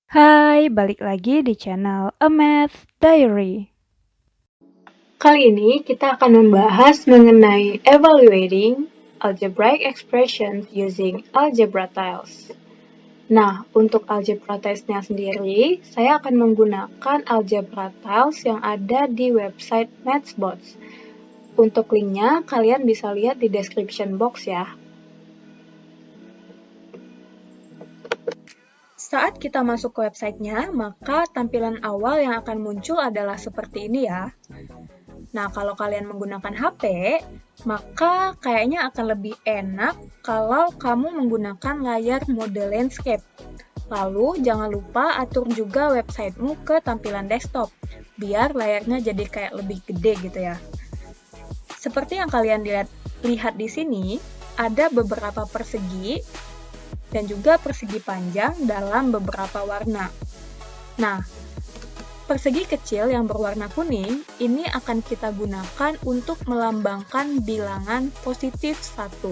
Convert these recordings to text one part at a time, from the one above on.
Hai, balik lagi di channel A Math Diary. Kali ini kita akan membahas mengenai evaluating algebraic expressions using algebra tiles. Nah, untuk algebra tiles-nya sendiri, saya akan menggunakan algebra tiles yang ada di website Mathsbots. Untuk linknya, kalian bisa lihat di description box ya. Saat kita masuk ke websitenya, maka tampilan awal yang akan muncul adalah seperti ini ya. Nah, kalau kalian menggunakan HP, maka kayaknya akan lebih enak kalau kamu menggunakan layar mode landscape. Lalu, jangan lupa atur juga websitemu ke tampilan desktop, biar layarnya jadi kayak lebih gede gitu ya. Seperti yang kalian lihat di sini, ada beberapa persegi dan juga persegi panjang dalam beberapa warna. Nah, persegi kecil yang berwarna kuning ini akan kita gunakan untuk melambangkan bilangan positif 1.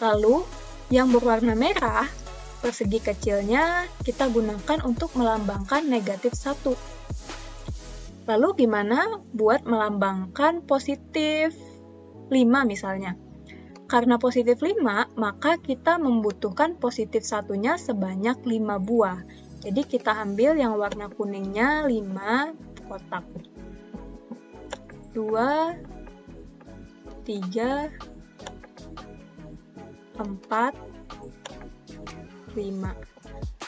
Lalu, yang berwarna merah, persegi kecilnya kita gunakan untuk melambangkan negatif 1. Lalu gimana buat melambangkan positif 5 misalnya? Karena positif 5, maka kita membutuhkan positif 1-nya sebanyak 5 buah. Jadi kita ambil yang warna kuningnya 5 kotak. 2, 3, 4, 5.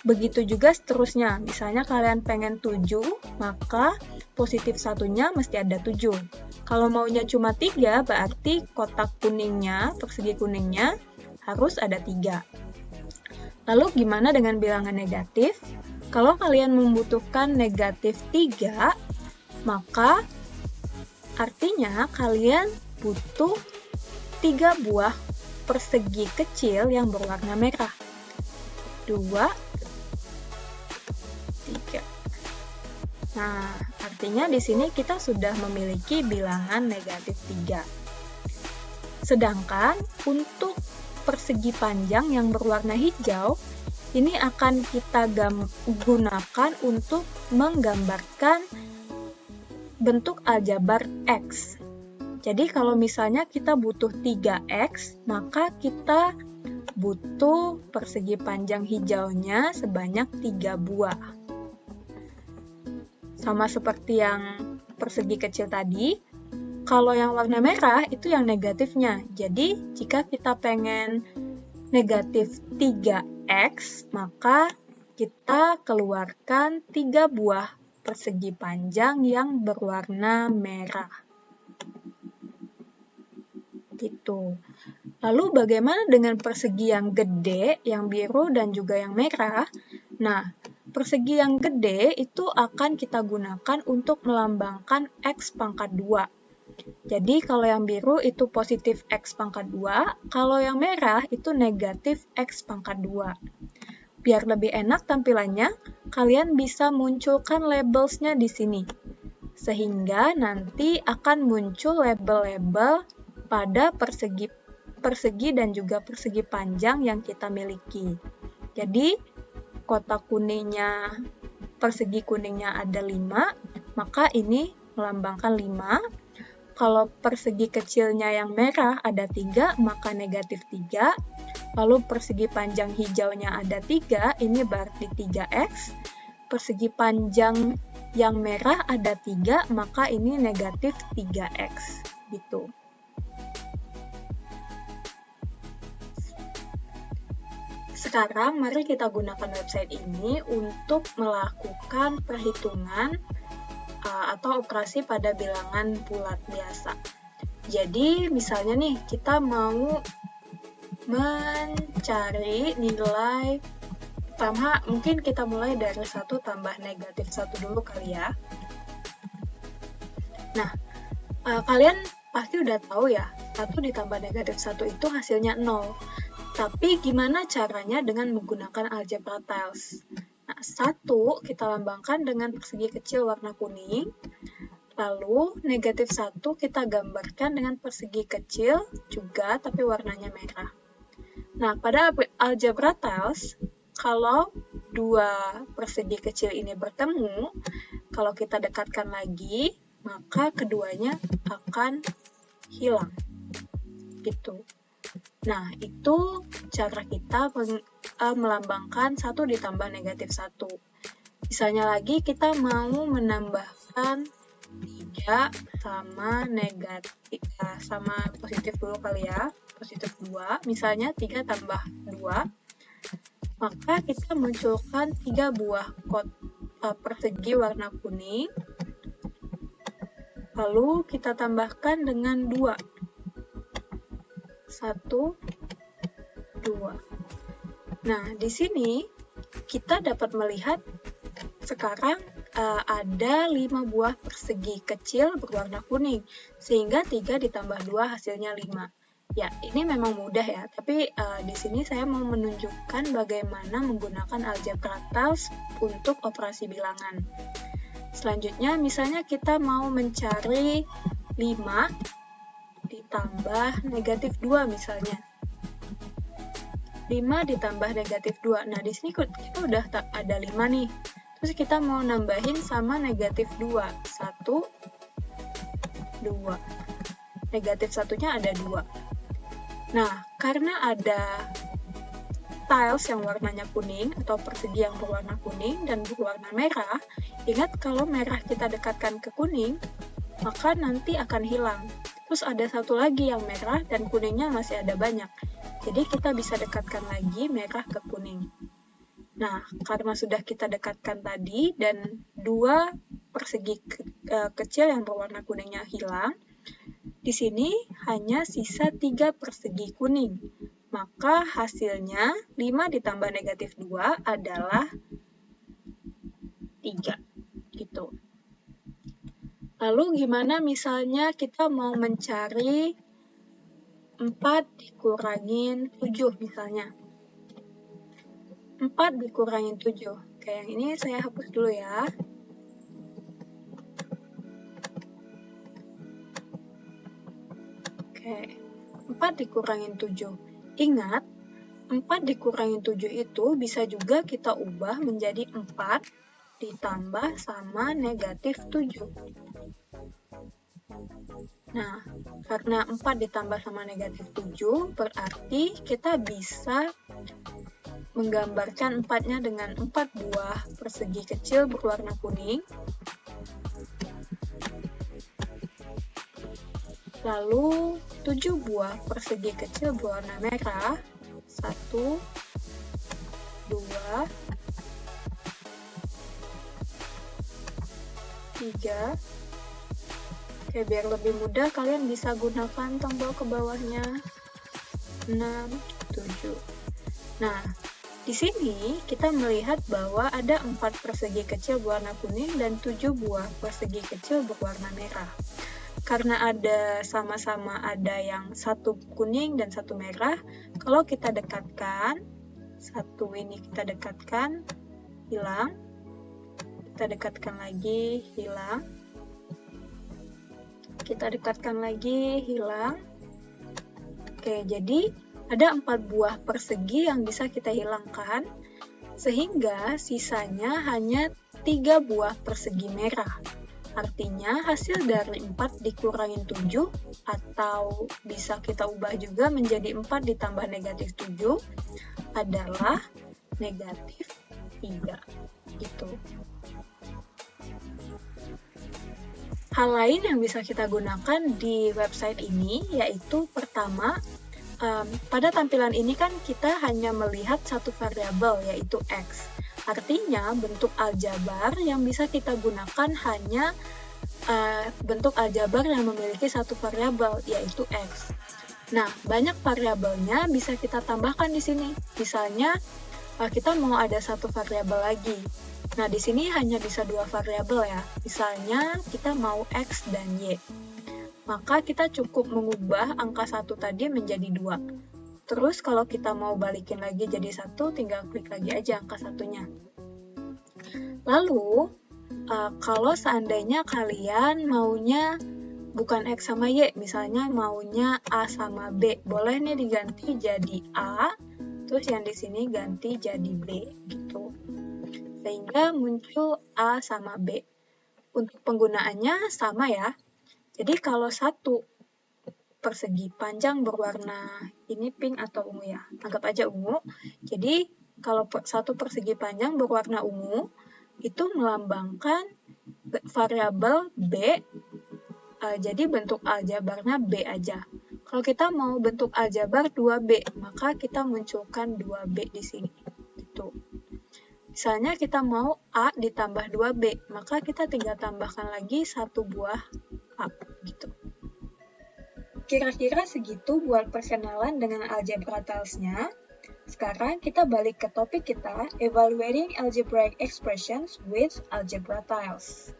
Begitu juga seterusnya. Misalnya kalian pengen 7, maka positif 1-nya mesti ada 7. Kalau maunya cuma 3, berarti kotak kuningnya, persegi kuningnya, harus ada 3. Lalu gimana dengan bilangan negatif? Kalau kalian membutuhkan negatif 3, maka artinya kalian butuh 3 buah persegi kecil yang berwarna merah. 2, 3. Nah, artinya di sini kita sudah memiliki bilangan negatif 3. Sedangkan untuk persegi panjang yang berwarna hijau, ini akan kita gunakan untuk menggambarkan bentuk aljabar X. Jadi kalau misalnya kita butuh 3X, maka kita butuh persegi panjang hijaunya sebanyak 3 buah. Sama seperti yang persegi kecil tadi, kalau yang warna merah itu yang negatifnya. Jadi jika kita pengen negatif 3X, maka kita keluarkan 3 buah persegi panjang yang berwarna merah. Gitu. Lalu bagaimana dengan persegi yang gede, yang biru, dan juga yang merah? Nah, persegi yang gede itu akan kita gunakan untuk melambangkan X pangkat 2. Jadi kalau yang biru itu positif X pangkat 2, kalau yang merah itu negatif X pangkat 2. Biar lebih enak tampilannya, kalian bisa munculkan labels-nya di sini. Sehingga nanti akan muncul label-label pada persegi dan juga persegi panjang yang kita miliki. Jadi, kotak kuningnya, persegi kuningnya ada 5, maka ini melambangkan 5. Kalau persegi kecilnya yang merah ada 3, maka negatif 3. Lalu persegi panjang hijaunya ada 3, ini berarti 3X. Persegi panjang yang merah ada 3, maka ini negatif 3X. Gitu. Sekarang mari kita gunakan website ini untuk melakukan perhitungan atau operasi pada bilangan bulat biasa. Jadi misalnya nih kita mau mencari nilai pertama, mungkin kita mulai dari 1 tambah negatif 1 dulu kali ya. Nah, kalian pasti udah tahu ya, 1 ditambah negatif 1 itu hasilnya 0. Tapi gimana caranya dengan menggunakan algebra tiles? Nah, 1 kita lambangkan dengan persegi kecil warna kuning, lalu negatif 1 kita gambarkan dengan persegi kecil juga tapi warnanya merah. Nah, pada algebra tiles, kalau dua persegi kecil ini bertemu, kalau kita dekatkan lagi, maka keduanya akan hilang. Gitu. Nah, itu cara kita melambangkan 1 ditambah negatif 1. Misalnya lagi kita mau menambahkan 3 sama negatif, sama positif dulu kali ya, positif 2, misalnya 3 tambah 2, maka kita munculkan 3 buah persegi warna kuning, lalu kita tambahkan dengan 2. 1, 2. Nah, di sini kita dapat melihat sekarang ada 5 buah persegi kecil berwarna kuning, sehingga 3 ditambah 2 hasilnya 5. Ya, ini memang mudah ya, tapi di sini saya mau menunjukkan bagaimana menggunakan algebra tiles untuk operasi bilangan. Selanjutnya, misalnya kita mau mencari 5 ditambah negatif 2 misalnya. 5 ditambah negatif 2. Nah, di sini kita udah ada 5 nih. Terus kita mau nambahin sama negatif 2. 1, 2. Negatif satunya ada 2. Nah, karena ada tiles yang warnanya kuning atau persegi yang berwarna kuning dan berwarna merah, ingat kalau merah kita dekatkan ke kuning, maka nanti akan hilang. Terus ada satu lagi yang merah dan kuningnya masih ada banyak. Jadi kita bisa dekatkan lagi merah ke kuning. Nah, karena sudah kita dekatkan tadi dan 2 persegi kecil yang berwarna kuningnya hilang, di sini hanya sisa 3 persegi kuning. Maka hasilnya 5 ditambah negatif 2 adalah 3. Gitu. Lalu gimana misalnya kita mau mencari 4 dikurangin 7 misalnya. 4 dikurangin 7. Oke, yang ini saya hapus dulu ya. Oke, 4 dikurangin 7. Ingat, 4 dikurangin 7 itu bisa juga kita ubah menjadi 4 ditambah sama negatif 7. Nah, karena 4 ditambah sama negatif 7, berarti kita bisa menggambarkan 4-nya dengan 4 buah persegi kecil berwarna kuning. Lalu 7 buah persegi kecil berwarna merah. 1, 2, 3. Oke, biar lebih mudah kalian bisa gunakan tombol ke bawahnya. 6, 7. Nah, di sini kita melihat bahwa ada 4 persegi kecil berwarna kuning dan 7 buah persegi kecil berwarna merah. Karena ada sama-sama ada yang satu kuning dan satu merah, kalau kita dekatkan, satu ini kita dekatkan, hilang. Kita dekatkan lagi, hilang. Kita dekatkan lagi, hilang. Oke, jadi ada 4 buah persegi yang bisa kita hilangkan, sehingga sisanya hanya 3 buah persegi merah. Artinya hasil dari 4 dikurangin 7, atau bisa kita ubah juga menjadi 4 ditambah negatif 7, adalah negatif 3. Gitu. Hal lain yang bisa kita gunakan di website ini yaitu pertama, pada tampilan ini kan kita hanya melihat satu variabel yaitu X. Artinya bentuk aljabar yang bisa kita gunakan hanya bentuk aljabar yang memiliki satu variabel yaitu X. Nah, banyak variabelnya bisa kita tambahkan di sini. Misalnya kita mau ada satu variabel lagi. Nah, di sini hanya bisa 2 variabel ya. Misalnya kita mau X dan Y. Maka kita cukup mengubah angka 1 tadi menjadi 2. Terus kalau kita mau balikin lagi jadi 1, tinggal klik lagi aja angka 1-nya. Lalu, kalau seandainya kalian maunya bukan X sama Y, misalnya maunya A sama B, boleh nih diganti jadi A, terus yang di sini ganti jadi B, gitu. sehingga muncul A sama B. Untuk penggunaannya sama ya. Jadi kalau satu persegi panjang berwarna ini pink atau ungu ya, anggap aja ungu. Jadi kalau satu persegi panjang berwarna ungu, itu melambangkan variabel B, jadi bentuk aljabarnya B aja. Kalau kita mau bentuk aljabar 2B, maka kita munculkan 2B di sini. Gitu. Misalnya kita mau A ditambah 2B, maka kita tinggal tambahkan lagi satu buah A. Gitu. Kira-kira segitu buat perkenalan dengan algebra tiles-nya. Sekarang kita balik ke topik kita, Evaluating Algebraic Expressions with Algebra Tiles.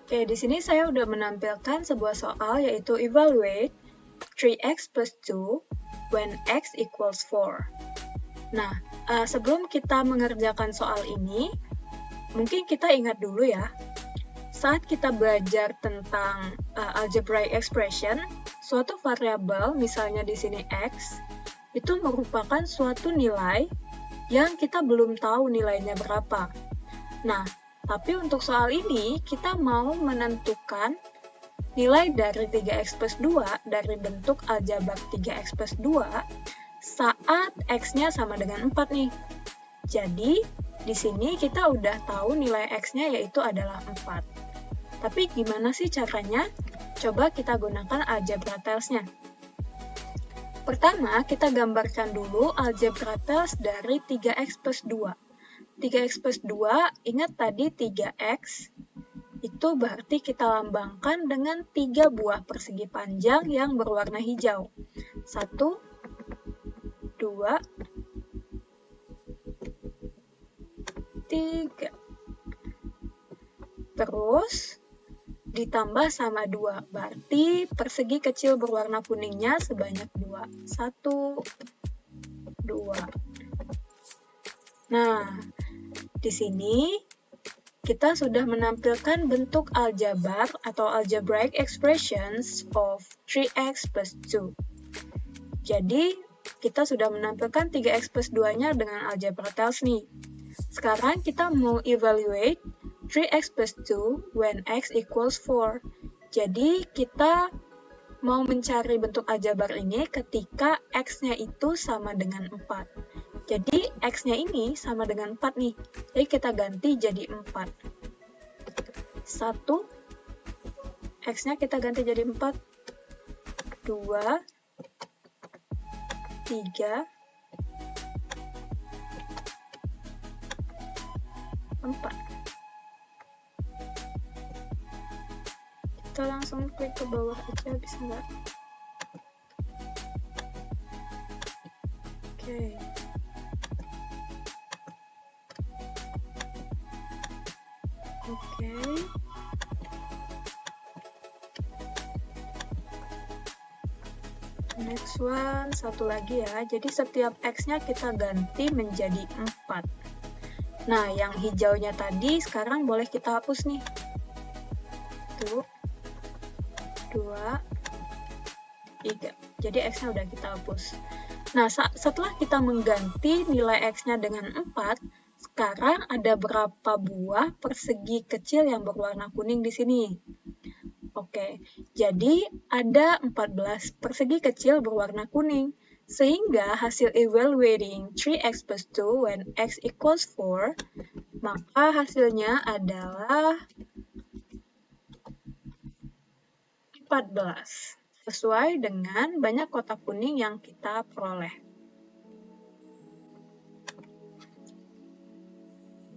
Oke, di sini saya udah menampilkan sebuah soal yaitu evaluate 3x plus 2 when x equals 4. Nah, sebelum kita mengerjakan soal ini, mungkin kita ingat dulu ya, saat kita belajar tentang algebraic expression, suatu variabel, misalnya di sini x, itu merupakan suatu nilai yang kita belum tahu nilainya berapa. Nah, tapi untuk soal ini, kita mau menentukan nilai dari 3x plus 2 dari bentuk aljabar 3x plus 2 saat x-nya sama dengan 4 nih. Jadi, di sini kita udah tahu nilai x-nya yaitu adalah 4. Tapi gimana sih caranya? Coba kita gunakan algebra tiles-nya. Pertama, kita gambarkan dulu algebra tiles dari 3x plus 2. 3x plus 2, ingat tadi 3x, itu berarti kita lambangkan dengan 3 buah persegi panjang yang berwarna hijau. 1, 2, 3. Terus, ditambah sama 2, berarti persegi kecil berwarna kuningnya sebanyak 2. 1, 2. Nah, di sini kita sudah menampilkan bentuk aljabar atau algebraic expressions of 3x plus 2. Jadi, kita sudah menampilkan 3x plus 2-nya dengan algebra tiles nih. Sekarang kita mau evaluate 3x plus 2 when x equals 4. Jadi, kita mau mencari bentuk aljabar ini ketika x-nya itu sama dengan 4. Jadi, x-nya ini sama dengan 4 nih. Jadi, kita ganti jadi 4. 1, x-nya kita ganti jadi 4. 2, 3, 4. Kita langsung klik ke bawah aja, bisa nggak? Oke. Next one, satu lagi ya. Jadi setiap x-nya kita ganti menjadi 4. Nah, yang hijaunya tadi sekarang boleh kita hapus nih. Tuh. 2, 3. Jadi x-nya udah kita hapus. Nah, setelah kita mengganti nilai x-nya dengan 4, sekarang ada berapa buah persegi kecil yang berwarna kuning di sini? Oke, jadi ada 14 persegi kecil berwarna kuning. Sehingga hasil evaluating 3x plus 2 when x equals 4, maka hasilnya adalah 14, sesuai dengan banyak kotak kuning yang kita peroleh.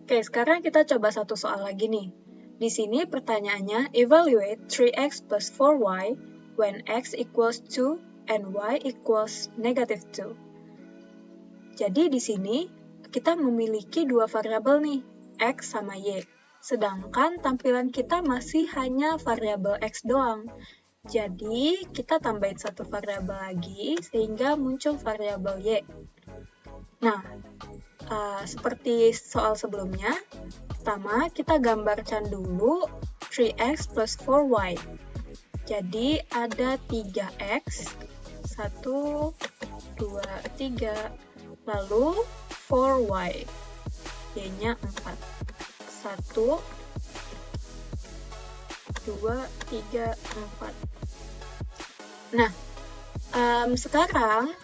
Oke, sekarang kita coba satu soal lagi nih. Di sini pertanyaannya, evaluate 3x plus 4y when x equals 2 and y equals negative 2. Jadi di sini kita memiliki dua variabel nih, x sama y. Sedangkan tampilan kita masih hanya variabel x doang. Jadi, kita tambahin satu variabel lagi, sehingga muncul variabel y. Nah, seperti soal sebelumnya, pertama kita gambarkan dulu 3x plus 4y. Jadi, ada 3x, 1, 2, 3, lalu 4y. Y-nya 4. 1, 2, 3, 4. Nah, sekarang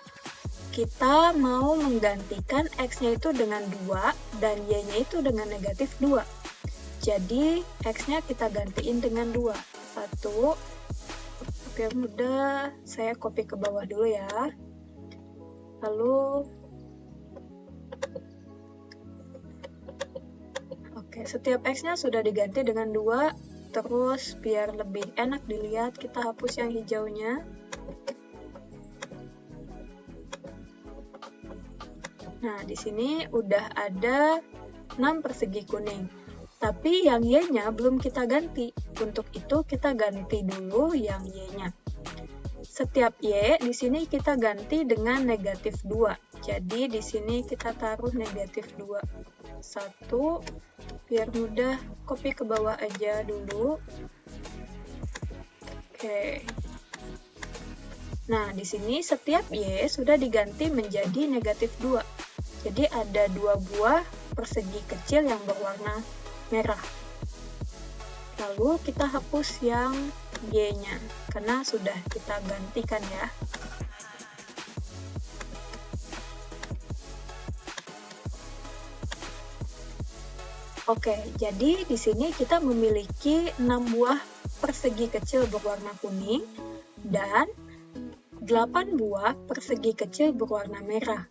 kita mau menggantikan X-nya itu dengan 2 dan Y-nya itu dengan negatif 2. Jadi, X-nya kita gantiin dengan 2. 1, biar mudah, saya copy ke bawah dulu ya. Lalu, oke, setiap X-nya sudah diganti dengan 2. Terus, biar lebih enak dilihat, kita hapus yang hijaunya. Nah, di sini udah ada 6 persegi kuning. Tapi yang Y-nya belum kita ganti. Untuk itu kita ganti dulu yang Y-nya. Setiap Y di sini kita ganti dengan negatif 2. Jadi di sini kita taruh negatif 2. 1, biar mudah, copy ke bawah aja dulu. Oke. Nah, di sini setiap Y sudah diganti menjadi negatif 2. Jadi ada 2 buah persegi kecil yang berwarna merah. Lalu kita hapus yang Y-nya, karena sudah kita gantikan ya. Oke, jadi di sini kita memiliki 6 buah persegi kecil berwarna kuning dan 8 buah persegi kecil berwarna merah.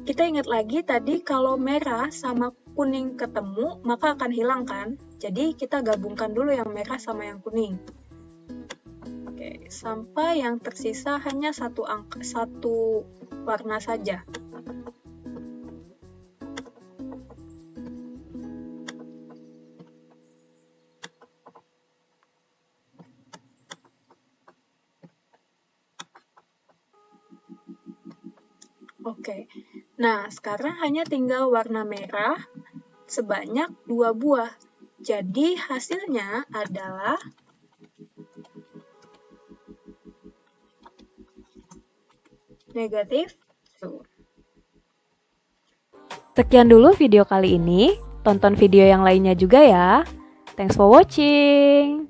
Kita ingat lagi tadi kalau merah sama kuning ketemu, maka akan hilang kan? Jadi kita gabungkan dulu yang merah sama yang kuning. Oke, sampai yang tersisa hanya satu warna saja. Oke, nah sekarang hanya tinggal warna merah sebanyak 2 buah. Jadi hasilnya adalah negatif 2. Sekian dulu video kali ini. Tonton video yang lainnya juga ya. Thanks for watching.